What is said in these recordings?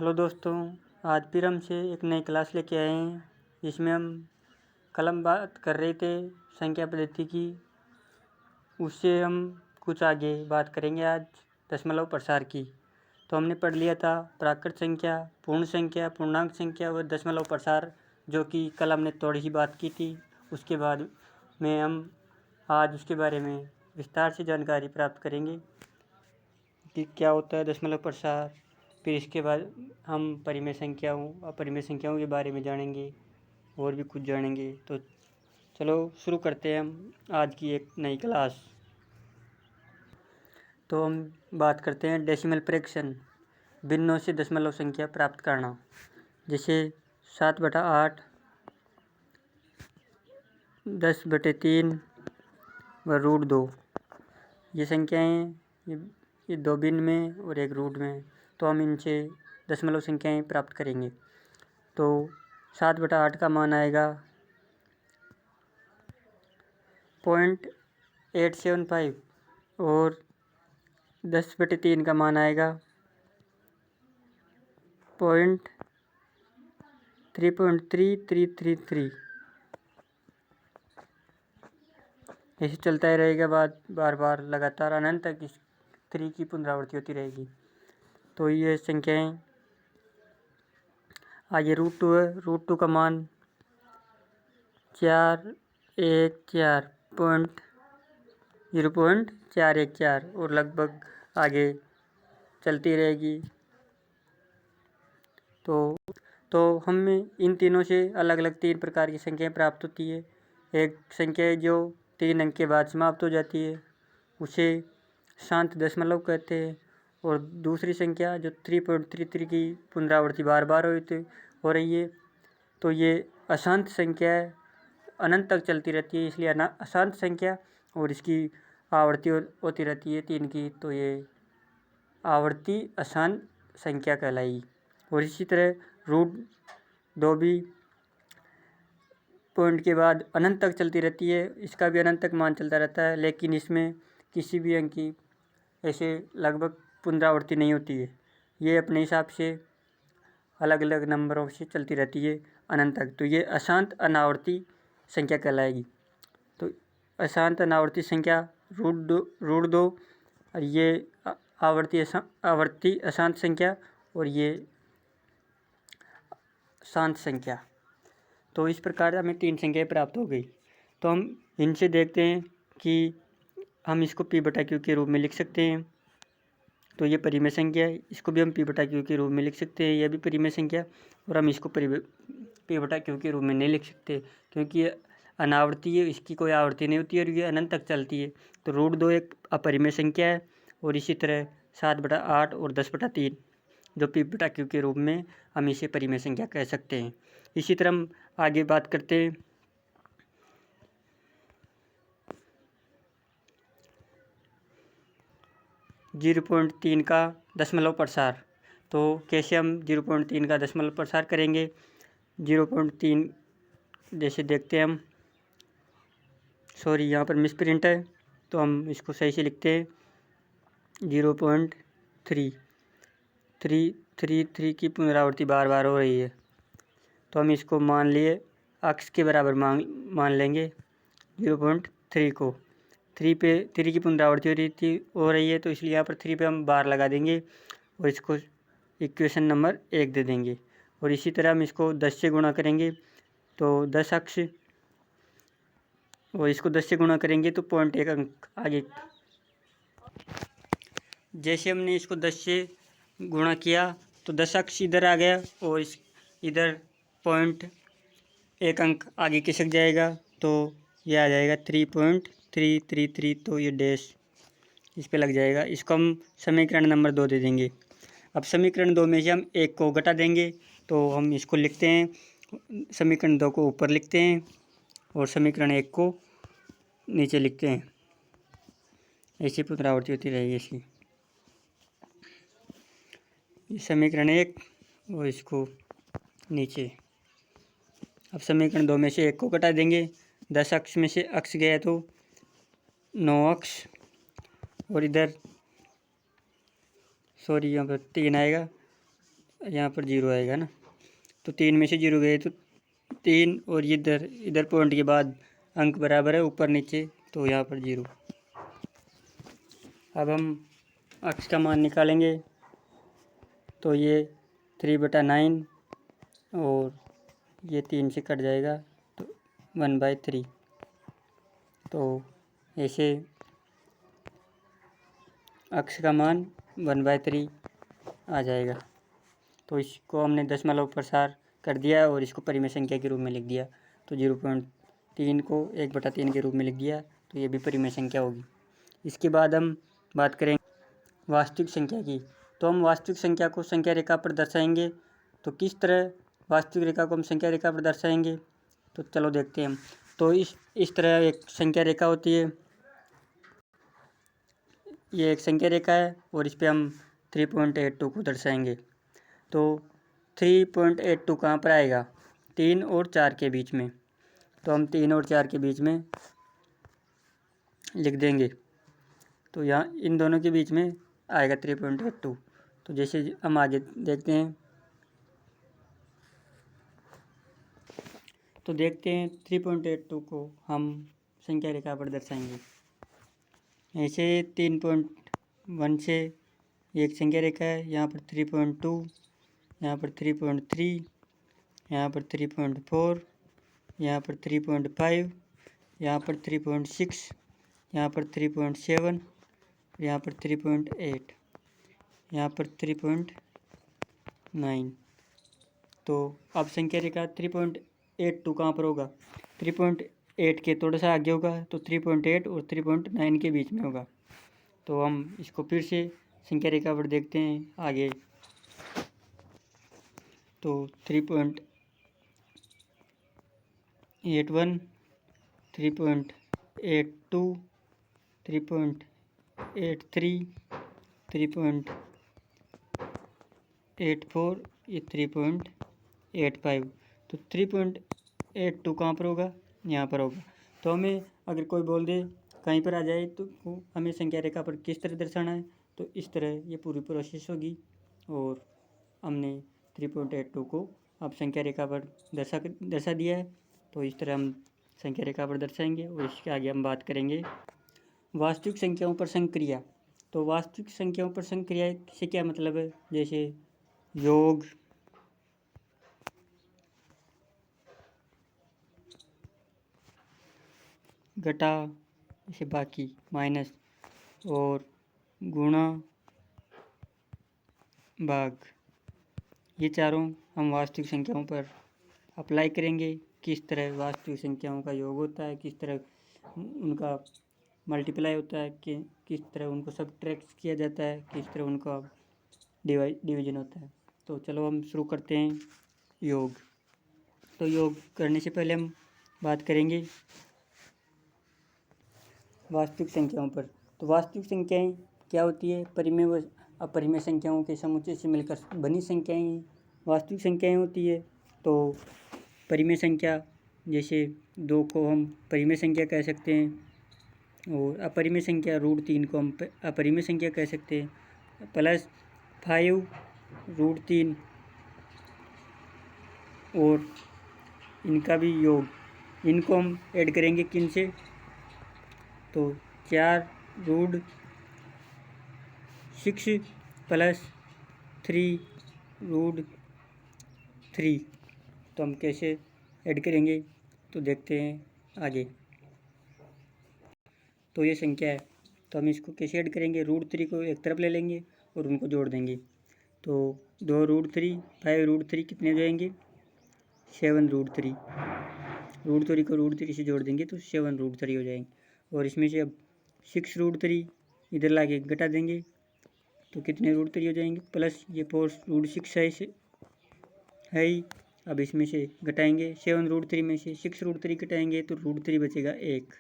Hello दोस्तों, आज फिर हमसे एक नई क्लास लेके आए हैं जिसमें हम कलम बात कर रहे थे संख्या पद्धति की। उससे हम कुछ आगे बात करेंगे आज दशमलव प्रसार की। तो हमने पढ़ लिया था प्राकृत संख्या, पूर्ण संख्या, पूर्णांक संख्या व दशमलव प्रसार, जो कि कल हमने थोड़ी सी बात की थी। उसके बाद में हम आज उसके बारे में विस्तार से जानकारी प्राप्त करेंगे कि क्या होता है दशमलव प्रसार। फिर इसके बाद हम परिमेय संख्याओं, अपरिमेय संख्याओं के बारे में जानेंगे और भी कुछ जानेंगे। तो चलो शुरू करते हैं हम आज की एक नई क्लास। तो हम बात करते हैं डेसिमल फ्रैक्शन, भिन्नों से दशमलव संख्या प्राप्त करना। जैसे 7/8, 10/3 व √2। ये संख्याएं ये दो भिन्न में और एक रूट में, तो हम इनसे दशमलव संख्याएं प्राप्त करेंगे। तो 7/8 का मान आएगा 0.875 और 10/3 का मान आएगा 0.33333। ऐसे चलता ही रहेगा, बार बार लगातार अनंत तक इस 3 की पुनरावृत्ति होती रहेगी। तो ये संख्याएं आगे √2 है। √2 का मान 0.414 और लगभग आगे चलती रहेगी। तो हमें इन तीनों से अलग अलग 3 प्रकार की संख्याएं प्राप्त होती है। एक संख्या है जो 3 अंक के बाद समाप्त हो जाती है, उसे शांत दशमलव कहते हैं। और दूसरी संख्या जो 3.33 की पुनरावृत्ति बार बार हो रही है, तो ये अशांत संख्या है, अनंत तक चलती रहती है, इसलिए अशांत संख्या। और इसकी आवर्ती होती रहती है 3 की, तो ये आवर्ती अशांत संख्या कहलाएगी। और इसी तरह √2 भी पॉइंट के बाद अनंत तक चलती रहती है, इसका भी अनंत तक मान चलता रहता है, लेकिन इसमें किसी भी अंक की ऐसे लगभग पुनरावृत्ति नहीं होती है। ये अपने हिसाब से अलग अलग नंबरों से चलती रहती है अनंत तक, तो ये अशांत अनावर्ती संख्या कहलाएगी। तो अशांत अनावर्ती संख्या √2 और ये आवर्ती अशांत संख्या और ये शांत संख्या। तो इस प्रकार हमें 3 संख्याएं प्राप्त हो गई। तो हम इनसे देखते हैं कि हम इसको P/Q के रूप में लिख सकते हैं। तो ये परिमेय संख्या है, इसको भी हम P/Q के रूप में लिख सकते हैं। यह भी परिमेय संख्या, और हम इसको P/Q के रूप में नहीं लिख सकते क्योंकि ये अनावर्ती है, इसकी कोई आवर्ती नहीं होती है और ये अनंत तक चलती है। तो √2 एक अपरिमेय संख्या है, और इसी तरह 7/8 और 10/3 जो P/Q के रूप में हम इसे परिमेय संख्या कह सकते हैं। इसी तरह हम आगे बात करते हैं 0.3 का दशमलव प्रसार। तो कैसे हम 0.3 का दशमलव प्रसार करेंगे। 0.3 जैसे देखते हैं हम, सॉरी यहाँ पर मिसप्रिंट है, तो हम इसको सही से लिखते हैं 0.333 की पुनरावृत्ति बार बार हो रही है, तो हम इसको मान लिए अक्ष के बराबर मान लेंगे 0.3 को। 3 की पुनरावृत्ति हो रही है, तो इसलिए यहाँ पर 3 पे हम बार लगा देंगे और इसको इक्वेशन नंबर 1 दे देंगे। और इसी तरह हम इसको 10 से गुणा करेंगे, तो 10 अक्ष, और इसको 10 से गुणा करेंगे तो 0.1 अंक आगे। जैसे हमने इसको 10 से गुणा किया तो 10 अक्ष इधर आ गया और इधर 0.1 अंक आगे खिसक जाएगा, तो ये आ जाएगा 3.333। तो ये डैश इस पे लग जाएगा। इसको हम समीकरण नंबर 2 दे देंगे। अब समीकरण 2 में से हम 1 को घटा देंगे, तो हम इसको लिखते हैं, समीकरण 2 को ऊपर लिखते हैं और समीकरण 1 को नीचे लिखते हैं। ऐसी पुनरावृत्ति होती रहेगी इसकी। समीकरण 1 और इसको नीचे। अब समीकरण 2 में से 1 को घटा देंगे, 10 अक्ष में से अक्ष गया तो 9 अक्ष, और इधर सॉरी यहाँ पर 3 आएगा, यहाँ पर 0 आएगा ना, तो 3 में से 0 गए तो 3 और इधर इधर पॉइंट के बाद अंक बराबर है ऊपर नीचे, तो यहाँ पर 0। अब हम अक्स का मान निकालेंगे, तो ये 3/9 और ये 3 से कट जाएगा तो 1/3। तो ऐसे अक्स का मान 1/3 आ जाएगा। तो इसको हमने दशमलव प्रसार कर दिया और इसको परिमेय संख्या के रूप में लिख दिया। तो 0.3 को 1/3 के रूप में लिख दिया, तो ये भी परिमेय संख्या होगी। इसके बाद हम बात करेंगे वास्तविक संख्या की। तो हम वास्तविक संख्या को संख्या रेखा पर दर्शाएंगे। तो किस तरह वास्तविक रेखा को हम संख्या रेखा पर दर्शाएंगे, तो चलो देखते हैं हम। तो इस तरह एक संख्या रेखा होती है, ये एक संख्या रेखा है और इस पर हम 3.82 को दर्शाएंगे। तो 3.82 कहाँ पर आएगा, 3 और 4 के बीच में। तो हम 3 और 4 के बीच में लिख देंगे। तो यहाँ इन दोनों के बीच में आएगा 3.82। तो जैसे हम आगे देखते हैं, तो देखते हैं 3.82 को हम संख्या रेखा पर दर्शाएंगे। ऐसे 3.1 से एक संख्या रेखा है, यहाँ पर 3.2, यहाँ पर 3.3, यहाँ पर 3.4, यहाँ पर 3.5, यहाँ पर 3.6, यहाँ पर 3.7, यहाँ पर 3.8, यहाँ पर 3.9। तो अब संख्या रेखा 3.82 कहाँ पर होगा, 3.8 के थोड़ा सा आगे होगा, तो 3.8 और 3.9 के बीच में होगा। तो हम इसको फिर से संख्या रेखा पर देखते हैं आगे। तो 3.81, 3.82, 3.83, 3.84, ये 3.85। तो 3.82 कहाँ पर होगा, यहाँ पर होगा। तो हमें अगर कोई बोल दे कहीं पर आ जाए तो हमें संख्या रेखा पर किस तरह दर्शाना है, तो इस तरह ये पूरी प्रोसेस होगी। और हमने 3.82 को अब संख्या रेखा पर दर्शा दिया है। तो इस तरह हम संख्या रेखा पर दर्शाएंगे और इसके आगे हम बात करेंगे वास्तविक संख्याओं पर संक्रिया। तो वास्तविक संख्याओं पर संक्रिया से क्या मतलब है, जैसे योग, घटा, जैसे बाकी, माइनस और गुणा, भाग, ये चारों हम वास्तविक संख्याओं पर अप्लाई करेंगे। किस तरह वास्तविक संख्याओं का योग होता है, किस तरह उनका मल्टीप्लाई होता है, कि किस तरह उनको सबट्रैक्ट किया जाता है, किस तरह उनका डिवीजन होता है। तो चलो हम शुरू करते हैं योग। तो योग करने से पहले हम बात करेंगे वास्तविक संख्याओं पर। तो वास्तविक संख्याएं क्या होती है, परिमेय व अपरिमेय संख्याओं के समुच्चय से मिलकर बनी संख्याएं वास्तविक संख्याएं होती है। तो परिमेय संख्या, जैसे 2 को हम परिमेय संख्या कह सकते हैं, और अपरिमेय संख्या √3 को हम अपरिमेय संख्या कह सकते हैं। +5 √3 और इनका भी योग, इनको हम ऐड करेंगे किन से, तो 4 √6 + 3 √3। तो हम कैसे ऐड करेंगे, तो देखते हैं आगे। तो ये संख्या है, तो हम इसको कैसे ऐड करेंगे, √3 को एक तरफ ले लेंगे और उनको जोड़ देंगे। तो 2 √3, 5 √3 कितने हो जाएंगे, 7 √3। √3 को √3 से जोड़ देंगे तो 7 √3 हो जाएंगे। और इसमें से अब 6 √3 इधर लाके घटा देंगे तो कितने √3 हो जाएंगे, प्लस ये 4 √6 है ही। अब इसमें से घटाएंगे 7 √3 में से 6 √3 घटाएंगे तो √3 बचेगा 1।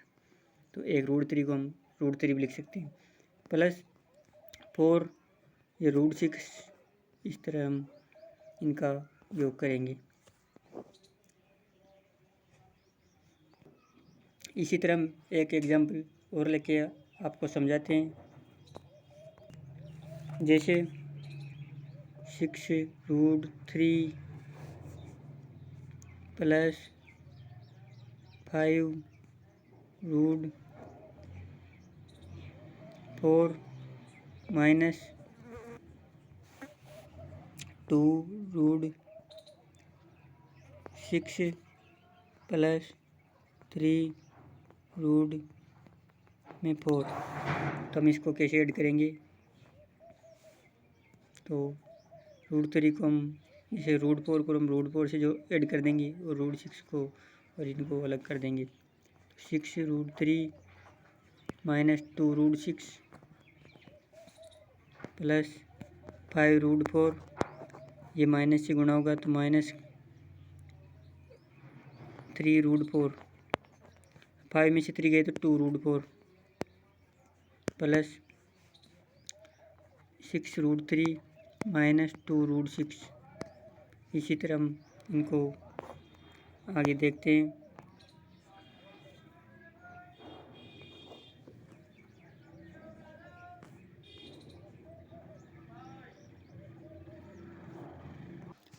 तो 1 √3 को हम √3 भी लिख सकते हैं, प्लस 4 ये √6। इस तरह हम इनका योग करेंगे। इसी तरह हम एक एग्जाम्पल और लेके आपको समझाते हैं। जैसे 6 root 3 plus 5 root 4 minus 2 root 6 plus 3 root में 4। तो हम इसको कैसे ऐड करेंगे? तो रूट 3 को हम इसे रूट 4 को हम रूट 4 से जो ऐड कर देंगे और रूट 6 को और इनको अलग कर देंगे। 6 root 3 minus 2 root 6 plus 5 root 4, ये माइनस से गुणा होगा तो माइनस 3 रूट 4, 5 में से 3 गए तो 2 root 4 plus 6 root 3 minus 2 root 6। इसी तरह हम इनको आगे देखते हैं।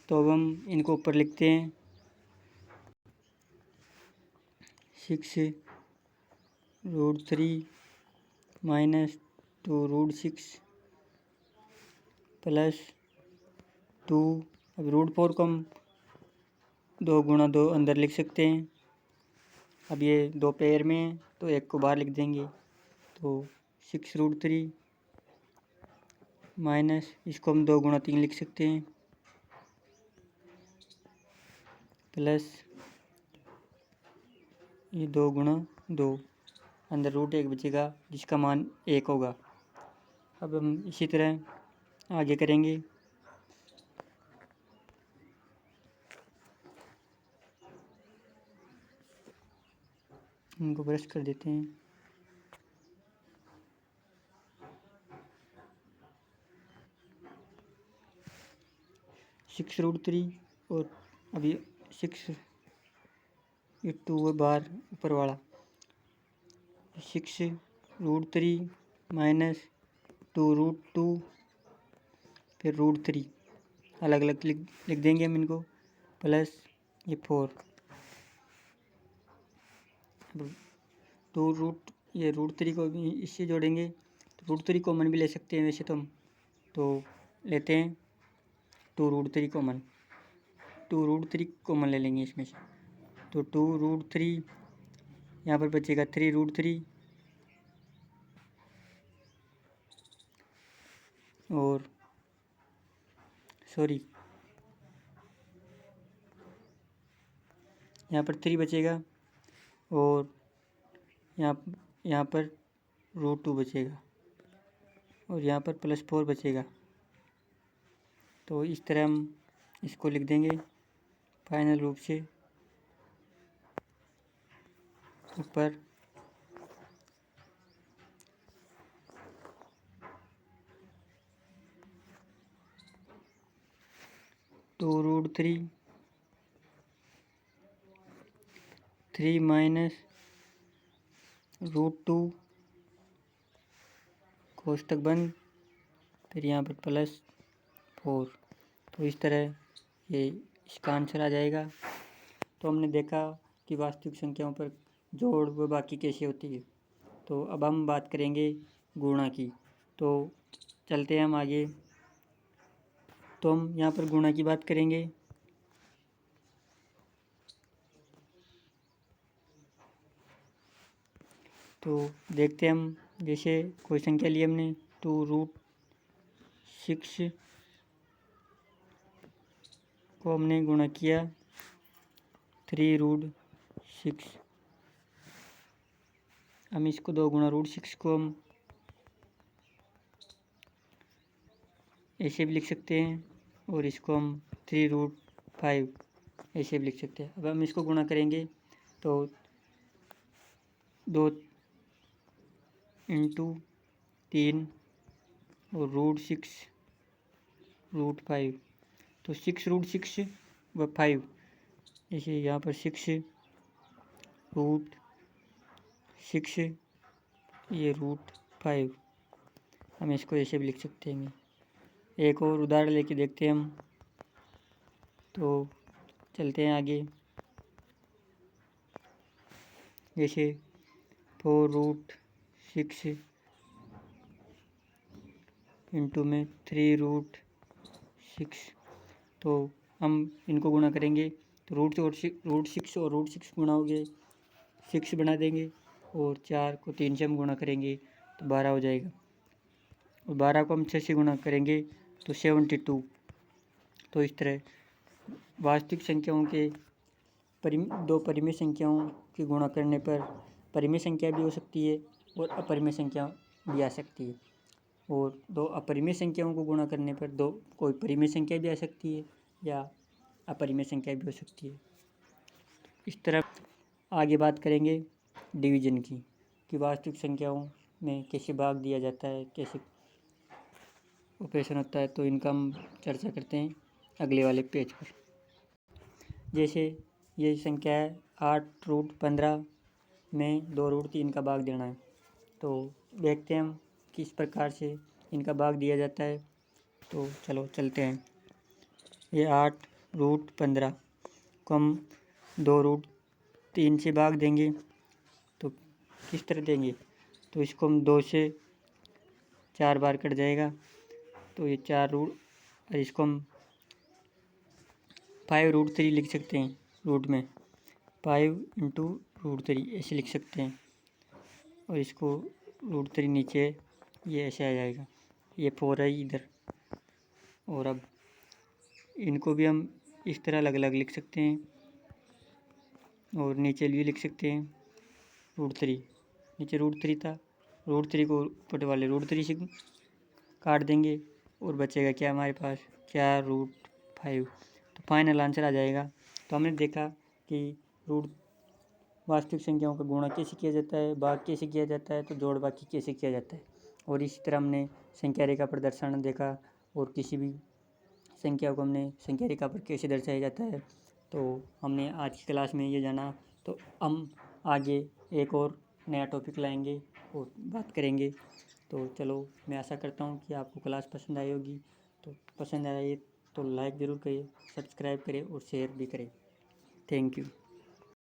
तो अब हम इनको ऊपर लिखते हैं। 6 रूट 3 माइनस 2 रूट 6 प्लस 2। अब रूट 4 को हम 2 गुणा 2 अंदर लिख सकते हैं। अब ये 2 पेयर में है तो एक को बाहर लिख देंगे। तो 6 रूट 3 माइनस इसको हम 2 गुणा 3 लिख सकते हैं प्लस ये 2 गुणा 2, अंदर रूट 1 बचेगा जिसका मान 1 होगा। अब हम इसी तरह आगे करेंगे। इनको ब्रश कर देते हैं। सिक्स रूट 3 और अभी 6 ये 2 है बाहर ऊपर वाला। 6 रूट 3 माइनस 2 रूट 2 फिर रूट 3 अलग अलग लिख देंगे हम इनको प्लस ये 4। 2 रूट ये रूट 3 को भी इससे जोड़ेंगे तो रूट 3 कॉमन भी ले सकते हैं वैसे तो हम। तो लेते हैं 2 रूट 3 कॉमन, 2 रूट 3 कॉमन ले लेंगे इसमें से। तो 2 रूट 3 यहाँ पर बचेगा 3 रूट 3 और सॉरी यहाँ पर 3 बचेगा और यहाँ पर रूट 2 बचेगा और यहाँ पर प्लस 4 बचेगा। तो इस तरह हम इसको लिख देंगे फाइनल रूप से ऊपर। टू रूट 3 माइनस रूट 2 कोष्टक बंद, फिर यहाँ पर प्लस 4। तो इस तरह ये इसका आंसर आ जाएगा। तो हमने देखा कि वास्तविक संख्याओं पर जोड़ व बाकी कैसे होती है। तो अब हम बात करेंगे गुणा की। तो चलते हैं हम आगे। तो हम यहाँ पर गुणा की बात करेंगे। तो देखते हैं हम, जैसे कोई संख्या ली हमने 2 रूट 6 को हमने गुणा किया 3 रूट 6। हम इसको 2 गुणा रूट 6 को हम ऐसे भी लिख सकते हैं और इसको हम 3 रूट 5 ऐसे भी लिख सकते हैं। अब हम इसको गुणा करेंगे तो 2 इंटू 3 और रूट 6 रूट 5। तो 6 रूट 6 व 5 ऐसे यहाँ पर 6 रूट 6 ये रूट 5 हम इसको ऐसे भी लिख सकते हैं। एक और उदाहरण लेके देखते हैं हम। तो चलते हैं आगे। जैसे 4√6 इंटू में 3√6, तो हम इनको गुणा करेंगे तो √6 और √6 गुणा हो गए, 6 बना देंगे और 4 को 3 से हम गुणा करेंगे तो 12 हो जाएगा। और 12 को हम 6 से गुणा करेंगे तो 72। तो इस तरह वास्तविक संख्याओं के दो परिमेय संख्याओं की गुणा करने पर परिमेय संख्या भी हो सकती है और अपरिमेय संख्या भी आ सकती है, और दो अपरिमेय संख्याओं को गुणा करने पर कोई परिमेय संख्या भी आ सकती है या अपरिमेय संख्या भी हो सकती है। इस तरह आगे बात करेंगे डिवीजन की, कि वास्तविक संख्याओं में कैसे भाग दिया जाता है, कैसे ऑपरेशन होता है। तो इनका हम चर्चा करते हैं अगले वाले पेज पर। जैसे ये संख्या है 8√15 में 2√3 का भाग देना है। तो देखते हैं हम किस प्रकार से इनका भाग दिया जाता है। तो चलो चलते हैं। ये 8√15 को हम 2√3 से भाग देंगे। तो किस तरह देंगे, तो इसको हम 2 से 4 बार कट जाएगा, तो ये 4 और इसको हम 5√3 लिख सकते हैं। रूट में 5 इंटू √3 ऐसे लिख सकते हैं, और इसको √3 नीचे ये ऐसे आ जाएगा, ये 4 है इधर। और अब इनको भी हम इस तरह अलग अलग लिख सकते हैं, और नीचे भी लिख सकते हैं √3। नीचे √3 था, √3 को ऊपर वाले √3 से काट देंगे और बचेगा क्या हमारे पास 4√5। तो फाइनल आंसर आ जाएगा। तो हमने देखा कि वास्तविक संख्याओं का गुणा कैसे किया जाता है, भाग कैसे किया जाता है, तो जोड़ बाकी कैसे किया जाता है। और इसी तरह हमने संख्या रेखा प्रदर्शन देखा, और किसी भी संख्या को हमने संख्या रेखा पर कैसे दर्शाया जाता है। तो हमने आज की क्लास में ये जाना। तो हम आगे एक और नया टॉपिक लाएंगे और बात करेंगे। तो चलो, मैं आशा करता हूँ कि आपको क्लास पसंद आई होगी। तो पसंद आए तो लाइक ज़रूर करिए, सब्सक्राइब करें और शेयर भी करें। Thank you.